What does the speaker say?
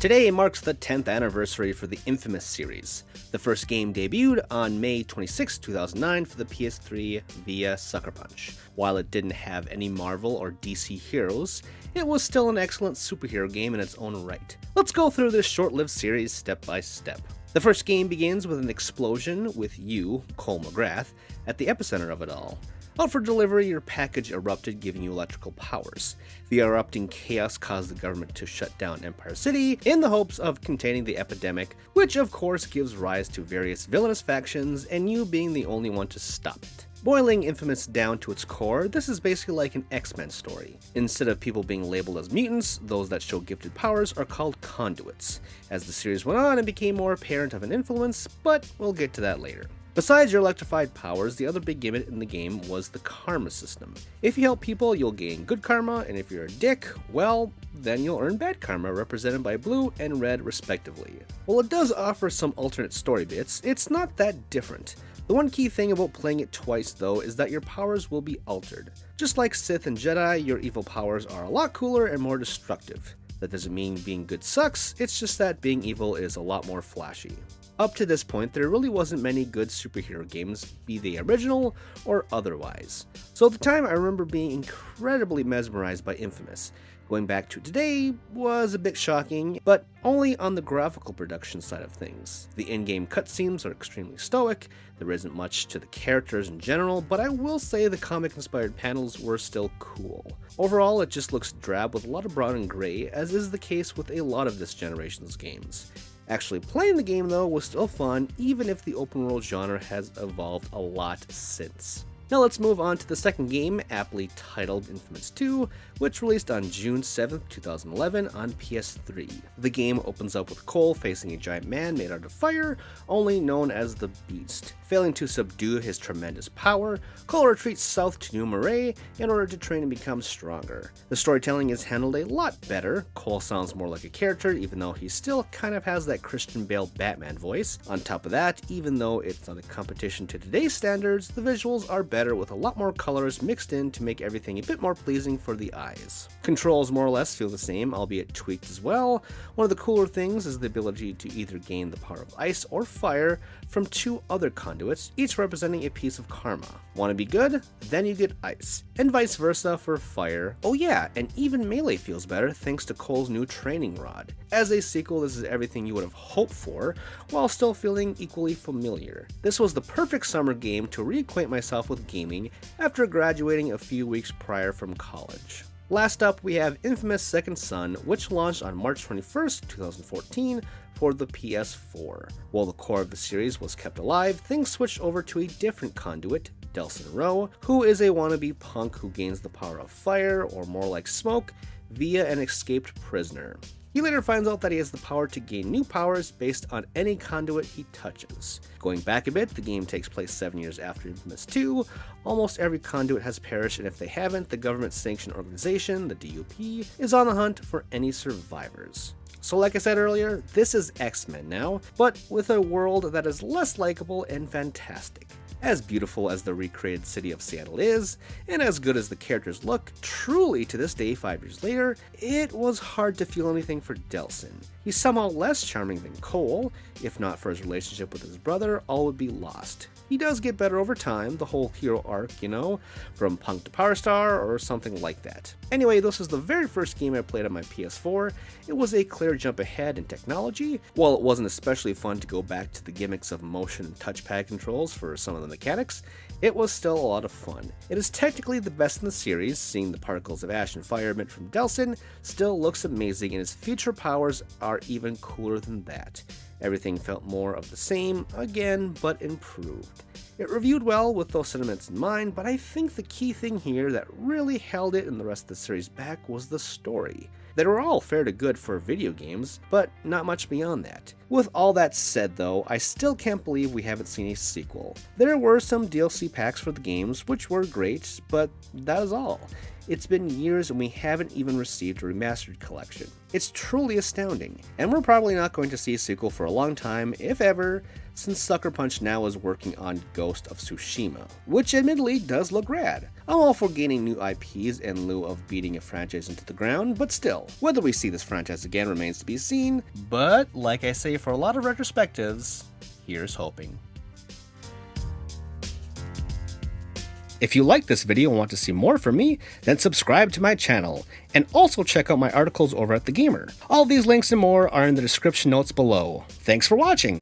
Today marks the 10th anniversary for the inFAMOUS series. The first game debuted on May 26, 2009 for the PS3 via Sucker Punch. While it didn't have any Marvel or DC heroes, it was still an excellent superhero game in its own right. Let's go through this short-lived series step by step. The first game begins with an explosion with you, Cole McGrath, at the epicenter of it all. Out for delivery, your package erupted, giving you electrical powers. The erupting chaos caused the government to shut down Empire City in the hopes of containing the epidemic, which of course gives rise to various villainous factions, and you being the only one to stop it. Boiling inFAMOUS down to its core, this is basically like an X-Men story. Instead of people being labeled as mutants, those that show gifted powers are called conduits. As the series went on, it became more apparent of an influence, but we'll get to that later. Besides your electrified powers, the other big gimmick in the game was the karma system. If you help people, you'll gain good karma, and if you're a dick, well, then you'll earn bad karma, represented by blue and red respectively. While it does offer some alternate story bits, it's not that different. The one key thing about playing it twice though is that your powers will be altered. Just like Sith and Jedi, your evil powers are a lot cooler and more destructive. That doesn't mean being good sucks, it's just that being evil is a lot more flashy. Up to this point, there really wasn't many good superhero games, be they original or otherwise. So at the time, I remember being incredibly mesmerized by inFAMOUS. Going back to today was a bit shocking, but only on the graphical production side of things. The in-game cutscenes are extremely stoic, there isn't much to the characters in general, but I will say the comic-inspired panels were still cool. Overall, it just looks drab with a lot of brown and gray, as is the case with a lot of this generation's games. Actually playing the game though was still fun, even if the open world genre has evolved a lot since. Now let's move on to the second game, aptly titled inFAMOUS 2, which released on June 7th, 2011 on PS3. The game opens up with Cole facing a giant man made out of fire, only known as the Beast. Failing to subdue his tremendous power, Cole retreats south to New Marais in order to train and become stronger. The storytelling is handled a lot better. Cole sounds more like a character, even though he still kind of has that Christian Bale Batman voice. On top of that, even though it's not a competition to today's standards, the visuals are better with a lot more colors mixed in to make everything a bit more pleasing for the eyes. Controls more or less feel the same, albeit tweaked as well. One of the cooler things is the ability to either gain the power of ice or fire from two other conduits, each representing a piece of karma. Want to be good? Then you get ice, and vice versa for fire. Oh yeah, and even melee feels better thanks to Cole's new training rod. As a sequel, this is everything you would have hoped for, while still feeling equally familiar. This was the perfect summer game to reacquaint myself with gaming after graduating a few weeks prior from college. Last up, we have inFAMOUS Second Son, which launched on March 21st, 2014 for the PS4. While the core of the series was kept alive, things switched over to a different conduit, Delsin Rowe, who is a wannabe punk who gains the power of fire, or more like smoke, via an escaped prisoner. He later finds out that he has the power to gain new powers based on any conduit he touches. Going back a bit, the game takes place 7 years after inFAMOUS 2. Almost every conduit has perished, and if they haven't, the government-sanctioned organization, the DUP, is on the hunt for any survivors. So like I said earlier, this is X-Men now, but with a world that is less likable and fantastic. As beautiful as the recreated city of Seattle is, and as good as the characters look, truly to this day 5 years later, it was hard to feel anything for Delsin. He's somehow less charming than Cole. If not for his relationship with his brother, all would be lost. He does get better over time, the whole hero arc, you know, from punk to power star or something like that. Anyway, this was the very first game I played on my PS4. It was a clear jump ahead in technology. While it wasn't especially fun to go back to the gimmicks of motion and touchpad controls for some of the mechanics, it was still a lot of fun. It is technically the best in the series, seeing the particles of ash and fire emit from Delsin still looks amazing, and his future powers are even cooler than that. Everything felt more of the same, again, but improved. It reviewed well with those sentiments in mind, but I think the key thing here that really held it and the rest of the series back was the story. They were all fair to good for video games, but not much beyond that. With all that said though, I still can't believe we haven't seen a sequel. There were some DLC packs for the games, which were great, but that is all. It's been years and we haven't even received a remastered collection. It's truly astounding, and we're probably not going to see a sequel for a long time, if ever, since Sucker Punch now is working on Ghost of Tsushima, which admittedly does look rad. I'm all for gaining new IPs in lieu of beating a franchise into the ground, but still, whether we see this franchise again remains to be seen, but like I say for a lot of retrospectives, here's hoping. If you like this video and want to see more from me, then subscribe to my channel, and also check out my articles over at The Gamer. All these links and more are in the description notes below. Thanks for watching!